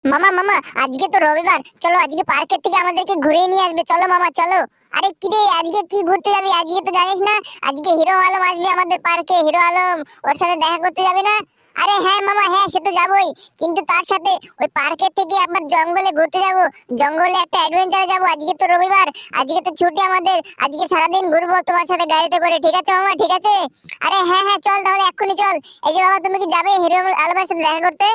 মামা মামা, আজকে তো রবিবার, চলো আজকে পার্কের থেকে আমাদেরকে ঘুরিয়ে নিয়ে আসবে, চলো মামা চলো। আরে কি রে, আজকে কি ঘুরতে যাবি? আজকে তো জানিস না, আজকে হিরো আলম আসবে আমাদের পার্কে। হিরো আলম, ওর সাথে দেখা করতে যাবি না? আরে হ্যাঁ মামা, হ্যাঁ সে তো যাবোই, কিন্তু তার সাথে ওই পার্কের থেকে আবার জঙ্গলে ঘুরতে যাব। জঙ্গলে একটা অ্যাডভেঞ্চারে যাব, আজকে তো রবিবার, আজকে তো ছুটি আমাদের। আজকে সারাদিন ঘুরবো তোমার সাথে গাড়িতে করে, ঠিক আছে মামা, ঠিক আছে? আরে হ্যাঁ হ্যাঁ, চল তাহলে এক্ষুনি চল। এই যে বাবা, তুমি কি যাবে হিরো আলমের সাথে দেখা করতে?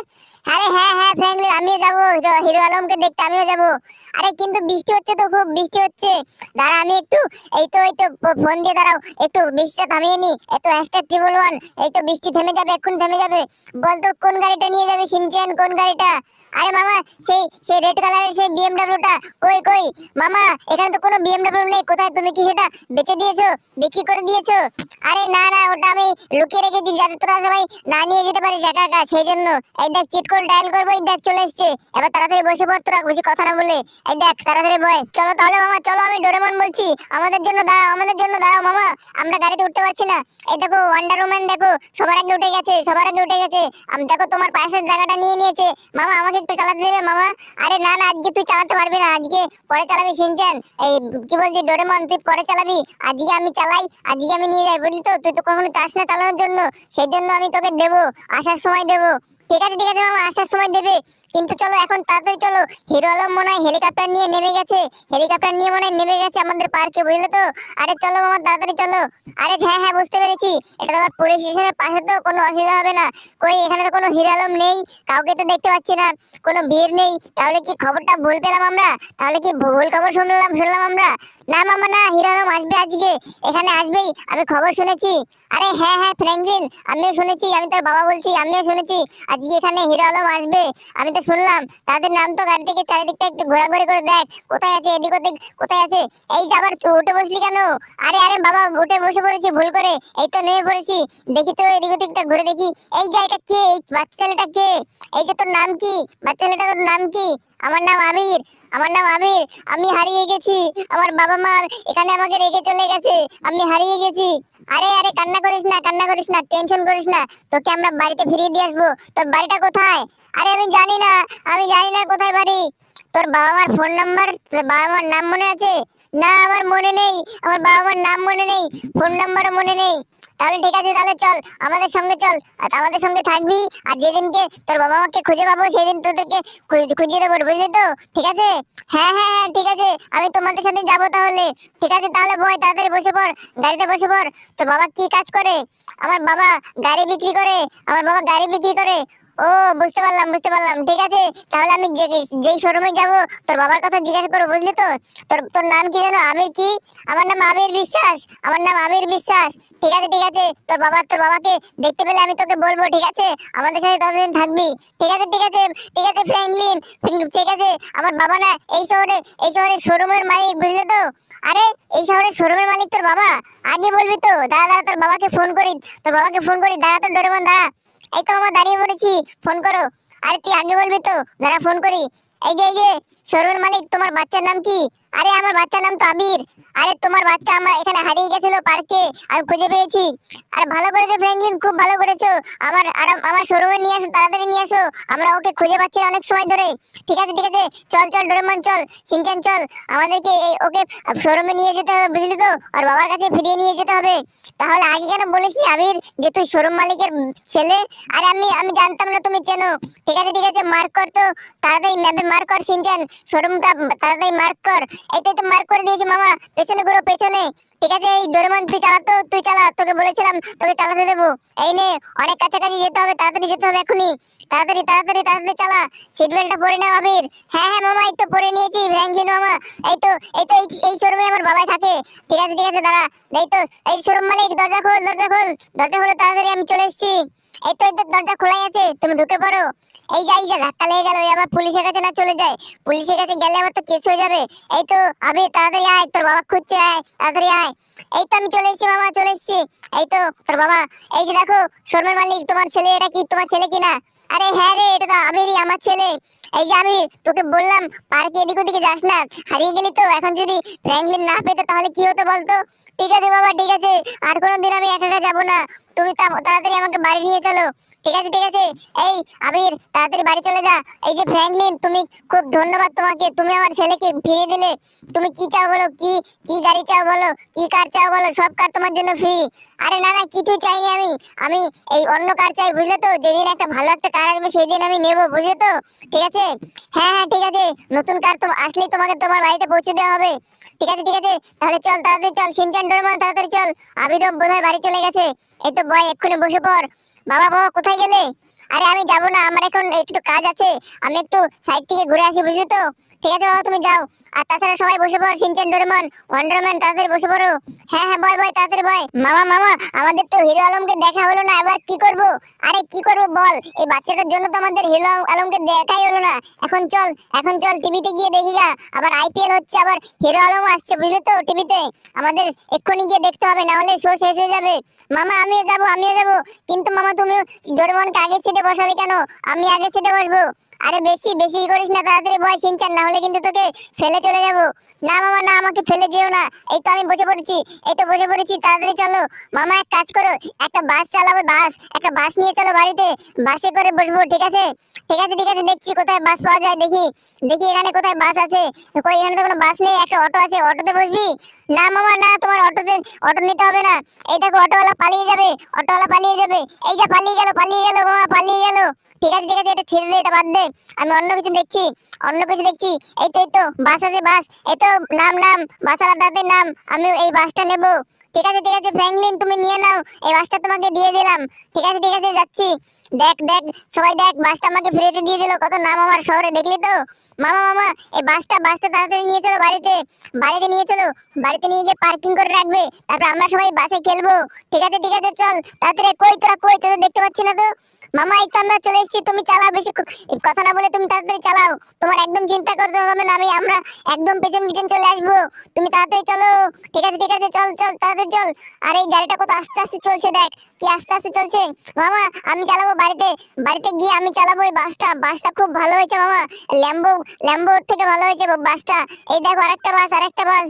আরে হ্যাঁ হ্যাঁ ফ্র্যাঙ্কলিন, আমিও যাবো হিরো হিরো আলমকে দেখতে, আমিও যাবো। আরে কিন্তু বৃষ্টি হচ্ছে তো, খুব বৃষ্টি হচ্ছে। দাঁড়া আমি একটু, এই তো ফোন দিয়ে দাঁড়াও, একটু বৃষ্টিটা থামিয়ে নি। এত হ্যাশট্যাগ ট্রিপল ওয়ান, এই তো বৃষ্টি থেমে যাবে, এক্ষুনি থেমে যাবে। বল তো কোন গাড়িটা নিয়ে যাবে সিনচেন, কোন গাড়িটা? আরে মামা, সেই সেই রেড কালারের সেই বিএমডব্লিউটা। কই কই মামা, এখানে তো কোনো বিএমডব্লিউ নেই, কোথায়? তুমি কি সেটা বেচে দিয়েছো, বিক্রি করে দিয়েছো? আরে না না, ওটা আমি লুকিয়ে রেখেছি যাতে তোরা সবাই না নিয়ে যেতে পারিস একা একা, সেই জন্য। এই দেখ চিট করে ডায়াল করবো, এই দেখ চলে এসছে। এবার তাড়াতাড়ি বসে পড়, তোরা বেশি কথা না বলে। এই দেখ তাড়াতাড়ি বয়, চলো তাহলে মামা চলো, আমি ডোরেমন বলছি, আমাদের জন্য দাঁড়াও, আমাদের জন্য দাঁড়াও মামা, আমরা গাড়িতে উঠতে পারছি না। এই দেখো ওয়ান্ডার ওম্যান, দেখো সবার আগে উঠে গেছে, সবার আগে উঠে গেছে। আমি দেখো তোমার পাশের জায়গাটা নিয়ে নিয়েছে। মামা আমাকে একটু চালাতে দেবে মামা? আরে না না, আজকে তুই চালাতে পারবি না, আজকে পরে চালাবি সিনচান। এই কি বলছি ডোরেমন, তুই পরে চালাবি, আজকে আমি চালাই, আজকে আমি নিয়ে যাই, বুঝলি তো? তুই তো কখনো চাস না চালানোর জন্য, সেই জন্য আমি তোকে দেবো, আসার সময় দেবো। ঠিক আছে মামা, আসার সময় দেবে। কিন্তু চলো এখন তাড়াতাড়ি চলো, হিরো আলম মনে হয় হেলিকপ্টার নিয়ে নেমে গেছে, হেলিকপ্টার নিয়ে মনে হয় নেমে গেছে আমাদের পার্কে, বুঝলে তো? আরে চলো মামা তাড়াতাড়ি চলো। আরে হ্যাঁ হ্যাঁ বুঝতে পেরেছি, এটা তো আমার পুলিশ স্টেশনের পাশে, তো কোনো অসুবিধা হবে না। কই এখানে তো কোনো হিরো আলম নেই, কাউকে তো দেখতে পাচ্ছি না, কোনো ভিড় নেই। তাহলে কি খবরটা ভুল পেলাম আমরা? তাহলে কি ভুল খবর শুনলাম আমরা? না মামা না, হিরো আলম আসবে আজকে, এখানে আসবেই, আমি খবর শুনেছি। আরে হ্যাঁ হ্যাঁ ফ্র্যাঙ্কলিন, আমিও শুনেছি, আমি তোর বাবা বলছি, আমিও শুনেছি আজকে এখানে হিরো আলম আসবে। আমি তো শুনলাম। তাদের নাম তো গাড়ি থেকে চারিদিকটা একটু ঘোরাঘুরি করে দেখ, কোথায় আছে, এদিক ওদিক কোথায় আছে। এই যে আবার উঠে বসলি কেন? আরে আরে বাবা, উঠে বসে পড়েছি ভুল করে, এই তো নেমে পড়েছি। দেখি তো এদিক ওদিকটা ঘুরে দেখি। এই যে এটা কে, এই বাচ্চা ছেলেটা কে? এই যে তোর নাম কি বাচ্চা ছেলেটা, তোর নাম কি? আমার নাম আবির, আমার নাম আবির। আমি হারিয়ে গেছি, আমার বাবা মা এখানে আমাকে রেখে চলে গেছে, আমি হারিয়ে গেছি। আরে আরে কান্না করিস না, কান্না করিস না, টেনশন করিস না, তোকে আমরা বাড়িতে ফিরিয়ে দিয়ে আসবো। তোর বাড়িটা কোথায়? আরে আমি জানি না, আমি জানি না কোথায় বাড়ি। তোর বাবা মার ফোন নাম্বার, তোর বাবা মার নাম মনে আছে? না আমার মনে নেই, আমার বাবা মার নাম মনে নেই, ফোন নাম্বারও মনে নেই। তাহলে ঠিক আছে, তাহলে চল আমাদের সঙ্গে চল, আর আমাদের সঙ্গে থাকবি। আর যেদিনকে তোর বাবা মাকে খুঁজে পাবো সেদিন তোদেরকে খুঁজিয়ে দেবো, বুঝলি তো? ঠিক আছে? হ্যাঁ হ্যাঁ হ্যাঁ ঠিক আছে, আমি তোমাদের সাথে যাবো তাহলে। ঠিক আছে তাহলে বয়, তাড়াতাড়ি বসে পড়, গাড়িতে বসে পড়। তোর বাবা কি কাজ করে? আমার বাবা গাড়ি বিক্রি করে, আমার বাবা গাড়ি বিক্রি করে। ও বুঝতে পারলাম বুঝতে পারলাম, ঠিক আছে। তাহলে আমি যেই শোরুমে যাব তোর বাবার কথা জিজ্ঞাসা করবো, বুঝলি তো? তোর তোর নাম কি জানো? আবির কি? আমার নাম আবির বিশ্বাস, আমার নাম আবির বিশ্বাস। ঠিক আছে ঠিক আছে, তোর বাবাকে দেখতে পেলে আমি তোকে বলবো, ঠিক আছে? আমাদের সাথে ততদিন থাকবি। ঠিক আছে ঠিক আছে, ঠিক আছে ফ্র্যাঙ্কলিন, ঠিক আছে। আমার বাবা না এই শহরে শোরুমের মালিক, বুঝলি তো? আরে এই শহরের শোরুমের মালিক তোর বাবা? আগে বলবি তো। দাঁড়া দাঁড়া, তোর বাবাকে ফোন করি, তোর বাবাকে ফোন করি, দাঁড়া তো ডোরেমন দাঁড়া। এই তো আমার দাঁড়িয়ে পড়েছি, ফোন করো। আরে তুই আগে বলবি তো, দাঁড়া ফোন করি। এই যে শোরুমের মালিক, তোমার বাচ্চার নাম কি? আরে আমার বাচ্চার নাম তো আবির। আরে তোমার বাচ্চা আমার এখানে হারিয়ে গেছিল পার্কে, আমি খুঁজে পেয়েছি। আরে ভালো করেছো ফ্র্যাঙ্কলিন, খুব ভালো করেছো। আমার শোরুমে নিয়ে আসো, তাড়াতাড়ি নিয়ে আসো, আমরা ওকে খুঁজে পাচ্ছি না অনেক সময় ধরে। ঠিক আছে ঠিক আছে, চল চল ডোরেমন চল, শিনচান চল, আমাদেরকে ওকে শোরুমে নিয়ে যেতে হবে, বুঝলি তো? আর বাবার কাছে ফিরিয়ে নিয়ে যেতে হবে। তাহলে আগে কেন বলিসনি আবির, যে তুই শোরুম মালিকের ছেলে? আরে আমি জানতাম না তুমি চেনো। ঠিক আছে মার্ক কর তো, তাড়াতাড়ি ম্যাপে মার্ক কর শিনচান, শোরুমটা তাড়াতাড়ি মার্ক কর। এইটাই তো মার্ক করে দিয়েছি মামা, পেছনে ঘুরো পেছনে। ঠিক আছে এই ডোরেমন তুই চালা তো, তুই চালা, তোকে বলেছিলাম তোকে চালাতে দেবো। এই নে, অনেক কাছাকাছি যেতে হবে, তাড়াতাড়ি যেতে হবে এখনই, তাড়াতাড়ি তাড়াতাড়ি তাড়াতাড়ি চালা। সিট বেল্টটা পরে নাও আবির। হ্যাঁ হ্যাঁ মামা, এই তো পরে নিয়েছি ফ্র্যাঙ্কলিন মামা। এই তো এই শোরুমে আমার বাবাই থাকে। ঠিক আছে দাঁড়া। এই তো এই শোরুম মালিক, দরজা খোল দরজা খোল, দরজা খোলো তাড়াতাড়ি, আমি চলে এসেছি। এই তো দরজা খোলাই আছে, তুমি ঢুকে পড়ো। এই যে ধাক্কা লেগে গেল, আবার পুলিশের কাছে না চলে যায়, পুলিশের কাছে গেলে আবার তো কেস হয়ে যাবে। এই তো আবির তাড়াতাড়ি আয়, তোর বাবা খুঁজছে, আয় তাড়াতাড়ি আয়। এই তো আমি চলে এসেছি মামা, চলে এসেছি। এই তো তোর বাবা। এই যে দেখো শোরুমের মালিক, তোমার ছেলে, এটা কি তোমার ছেলে কিনা? আরে হ্যাঁ রে, এটা তো আবিরই, আমার ছেলে। এই যে আবির, তোকে বললাম পার্কে এদিক ওদিকে যাস না, হারিয়ে গেলি তো। এখন যদি ফ্র্যাঙ্কলিন না পেতো তাহলে কি হতো বলতো? ঠিক আছে বাবা, ঠিক আছে, আর কোনোদিন আমি একা একা যাবো না। তুমি তাড়াতাড়ি আমাকে বাড়ি নিয়ে চলো। ঠিক আছে, ঠিক আছে। এই আবির, তাড়াতাড়ি বাড়ি চলে যা। এই যে ফ্র্যাঙ্কলিন, তুমি খুব ধন্যবাদ তোমাকে, তুমি আমার ছেলেকে ফিরিয়ে দিলে। তুমি কি চাও বলো, কি কি গাড়ি চাও বলো, কি কার চাও বলো, সব কার তোমার জন্য ফ্রি। আরে না না, কিছু চাইনি আমি। আমি এই অন্য কার চাই, বুঝলে তো? যেদিন একটা ভালো একটা কার আসবে সেই দিন আমি নেবো, বুঝলে তো? ঠিক আছে। হ্যাঁ হ্যাঁ, ঠিক আছে। নতুন কার তো আসলেই তোমাকে তোমার বাড়িতে পৌঁছে দেওয়া হবে। ঠিক আছে, ঠিক আছে। তাহলে চল, তাড়াতাড়ি চল, শিনচান ডোরেমন তাড়াতাড়ি চল। আবিরও বোধহয় বাড়ি চলে গেছে। এই তো বয়, এক্ষুনি বসে পড়। বাবা বাবা, কোথায় গেলে? আরে আমি যাবো না, আমার এখন একটু কাজ আছে। আমি একটু সাইড থেকে ঘুরে আসি, বুঝলি তো? ঠিক আছে বাবা, তুমি যাও। আর তাছাড়া সবাই বসে পড়, শিনচান ডোরেমন ওয়ান্ডারম্যান তাড়াতাড়ি বসে পড়ো। হ্যাঁ হ্যাঁ, বয় বয়, তাড়াতাড়ি বয়। মামা মামা, আমাদের তো হিরো আলমকে দেখা হলো না, এবার কি করব? আরে কি করব বল, এই বাচ্চাটার জন্য তো আমাদের হিরো আলমকে দেখাই হলো না। এখন চল, এখন চল, টিভিতে গিয়ে দেখি গা। আবার আইপিএল হচ্ছে, আবার হিরো আলম আসছে, বুঝলি তো? টিভিতে আমাদের এক্ষুনি গিয়ে দেখতে হবে, না হলে শো শেষ হয়ে যাবে। মামা আমিও যাব, আমিও যাব। কিন্তু মামা, তুমি ডোরেমনকে আগের সিটে বসালে কেন? আমি আগের সিটে বসবো। আরে বেশি বেশি করিস না, তাড়াতাড়ি বয় শিনচান, না হলে কিন্তু তোকে ফেলে চলে যাব। না মামা না, আমাকে ফেলে যেও না। এই তো আমি বসে পড়েছি, এই তো বসে পড়েছি, তাড়াতাড়ি চলো। মামা এক কাজ করো, একটা বাস চালাবো, বাস, একটা বাস নিয়ে চলো বাড়িতে, বাসে করে বসবো। ঠিক আছে, ঠিক আছে, ঠিক আছে, দেখছি কোথায় বাস পাওয়া যায়, দেখি দেখি এখানে কোথায় বাস আছে। কই, এখানে তো কোনো বাস নেই, একটা অটো আছে, অটোতে বসবি? না মামা না, তোমার অটো নিতে হবে না। এই দেখো, অটোওয়ালা পালিয়ে যাবে, অটোওয়ালা পালিয়ে যাবে। এই যে পালিয়ে গেল, পালিয়ে গেল মামা, পালিয়ে গেল। ঠিক আছে, ঠিক আছে, এটা ছেড়ে দে, এটা বাদ দে। আমি অন্য কিছু দেখছি, অন্য কিছু দেখছি। এই তো, এই তো বাস আছে, বাস। এই তো, নাম নাম, বাসালা দাদের নাম। আমি এই বাসটা নেব। ঠিক আছে, ঠিক আছে, ফ্র্যাঙ্কলিন তুমি নিয়ে নাও, এই বাসটা তোমাকে দিয়ে দিলাম। ঠিক আছে, ঠিক আছে, যাচ্ছি। দেখ দেখ, সবাই দেখ, বাসটা আমাকে ফ্রিতে দিয়ে দিল, কত নাম আমার শহরে, দেখলি তো? মামা মামা, এই বাসটা বাসটা তাড়াতাড়ি নিয়ে চলো বাড়িতে, বাড়িতে নিয়ে চলো। বাড়িতে নিয়ে গিয়ে পার্কিং করে রাখবে, তারপর আমরা সবাই বাসে খেলবো। ঠিক আছে, ঠিক আছে, চল তাড়াতাড়ি। কই তোরা, কই তোদের দেখতে পাচ্ছি না তো। মামা এই তো আমরা চলে এসেছি, তুমি চালাও, বেশি কথা না বলে তুমি তাড়াতাড়ি চালাও। তোমার একদম চিন্তা করতে হবে না, আমরা একদম পেছন পেছন চলে আসবো। তুমি তাড়াতাড়ি চলো। ঠিক আছে, ঠিক আছে, চল চল, তাড়াতাড়ি চল। আর এই গাড়িটা কত আস্তে আস্তে চলছে, দেখ কি আস্তে আস্তে চলছে। মামা আমি চালাবো বাড়িতে, বাড়িতে গিয়ে আমি চালাবো এই বাসটা, বাসটা খুব ভালো হয়েছে মামা। ল্যাম্বো, ল্যাম্বোর থেকে ভালো হয়েছে বাসটা। এই দেখো আরেকটা বাস, আরেকটা বাস।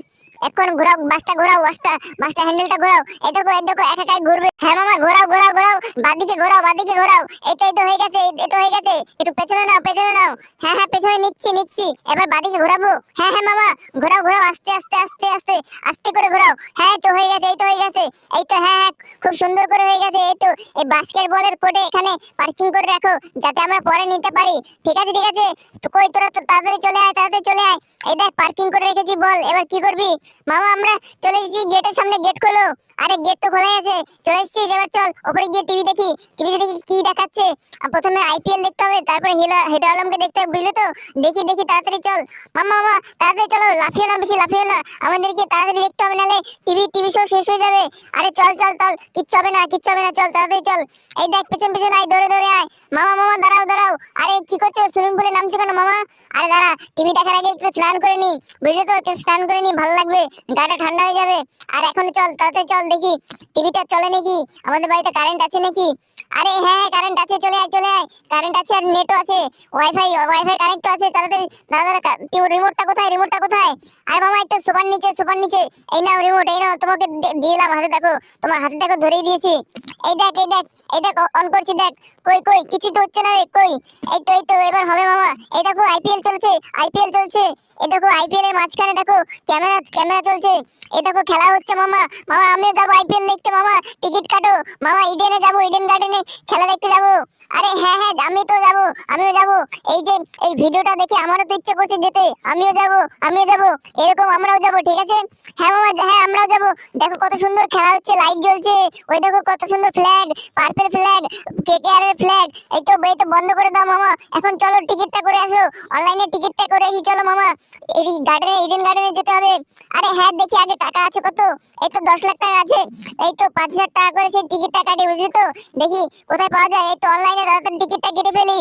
এখন ঘোরাও বাসটা, ঘোরাও বাসটা, বাসটা হ্যান্ডেলটা ঘোরাও। এই দেখো, এই দেখো, একা একাই ঘুরবে। হ্যাঁ মামা, ঘোরাও ঘোরাও ঘোরাও, বাদিকে ঘোরাও, বাদিকে ঘোরাও। এই তো হয়ে গেছে, এটা হয়ে গেছে। একটু পেছনে নাও, পেছনে নাও। হ্যাঁ হ্যাঁ, পেছনে নিচ্ছি নিচ্ছি। এবার বাদিকে ঘোরাবো। হ্যাঁ হ্যাঁ মামা, ঘোরাও ঘোরাও, আস্তে আস্তে আস্তে আস্তে আস্তে করে ঘোরাও। হ্যাঁ এই তো হয়ে গেছে, এই তো হয়ে গেছে। এই তো হ্যাঁ হ্যাঁ, খুব সুন্দর করে হয়ে গেছে। এই তো, এই বাস্কেটবলের কোর্টে এখানে পার্কিং করে রাখো, যাতে আমরা পরে নিতে পারি। ঠিক আছে, ঠিক আছে। তো কই তোরা, তো তাড়াতাড়ি চলে আয়, তাড়াতাড়ি চলে আয়। এই দেখ পার্কিং করে রেখেছি, বল এবার কি করবি? মামা আমরা চলে এসেছি, গেটের সামনে, গেট খোলো। আরে গেট তো খোলাই আছে, চলে এসেছিস, এবার চল ওপরে গিয়ে টিভি দেখি। টিভিতে দেখি কি দেখাচ্ছে। আর প্রথমে আইপিএল দেখতে হবে, তারপরে হিরো আলমকে দেখতে হবে, বুঝলি তো? দেখি দেখি, তাড়াতাড়ি চল। মামা মামা তাড়াতাড়ি চলো, লাফিও না, বেশি লাফিও না, আমাদেরকে তাড়াতাড়ি দেখতে হবে, নালে টিভি শো শেষ হয়ে যাবে। আরে চল চল চল, কিচ্ছু হবে না, কিচ্ছু হবে না, চল তাড়াতাড়ি চল। এই দেখ, পেছন পেছন আয়, দৌড়ে দৌড়ে আয়। মামা মামা দাঁড়াও দাঁড়াও, আরে কি করছো, সুইমিং পুলে নামছো কেন মামা? আরে দাঁড়া, টিভি দেখার আগে একটু স্নান করে নি, বুঝলি তো? একটু স্নান করে নি, ভালো লাগবে, গাটা ঠান্ডা হয়ে যাবে। আর এখন চল, তাড়াতাড়ি চল, দেখি টিভিটা চলে নাকি, আমাদের বাড়িতে কারেন্ট আছে নাকি। আরে হ্যাঁ হ্যাঁ, কারেন্ট আছে, চলে আয় চলে আয়। কারেন্ট আছে আর নেটও আছে, ওয়াইফাই ওয়াইফাই কানেক্ট আছে। তাড়াতাড়ি দাদা, রিমোটটা কোথায়, রিমোটটা কোথায়? আরে মামা এই তো সোফার নিচে, সোফার নিচে। এই নাও রিমোট, এই নাও, তোমাকে দিলাম হাতে, দেখো তোমার হাতে, দেখো ধরেই দিয়েছি। এই দেখ, এই দেখ, এই দেখ, অন করছি, দেখ। কই কই, কিছু তো হচ্ছে না রে, কই? এই তো, এই তো এবার হবে মামা। এই দেখো আইপিএল চলছে, আইপিএল চলছে। এই দেখো আইপিএল এর মাঝখানে দেখো ক্যামেরা ক্যামেরা চলছে। এই দেখো খেলা হচ্ছে মামা। মামা আমিও যাবো আইপিএল দেখতে, মামা টিকিট কাটো। মামা ইডেনে যাবো, ইডেন গার্ডেনে খেলা দেখতে যাবো। আরে হ্যাঁ হ্যাঁ, আমি তো যাবো, আমিও যাবো। এই যে এই ভিডিওটা দেখে আমারও তো ইচ্ছে করছে যেতে, আমিও যাবো, আমিও যাবো। এরকম আমরাও যাবো, ঠিক আছে? হ্যাঁ মামা, হ্যাঁ আমরাও যাবো। দেখো কত সুন্দর খেলা হচ্ছে, লাইট জ্বলছে। ওই দেখো কত সুন্দর ফ্ল্যাগ, পার্পল ফ্ল্যাগ, কেকেআর এর ফ্ল্যাগ। এই তো বন্ধ করে দাও মামা। এখন চলো টিকিটটা করে আসো, অনলাইনে টিকিটটা করে আসি, চলো মামা। এই গার্ডেনে, ইডেন গার্ডেনে যেতে হবে। আরে হ্যাঁ, দেখি আগে টাকা আছে কত। এই তো 10 লাখ টাকা আছে। এই তো 5,000 টাকা করে সেই টিকিটটা কাটি, বুঝলি তো? দেখি কোথায় পাওয়া যায়। এই তো অনলাইনে তাড়াতাড়ি টিকিটটা কেটে ফেলি।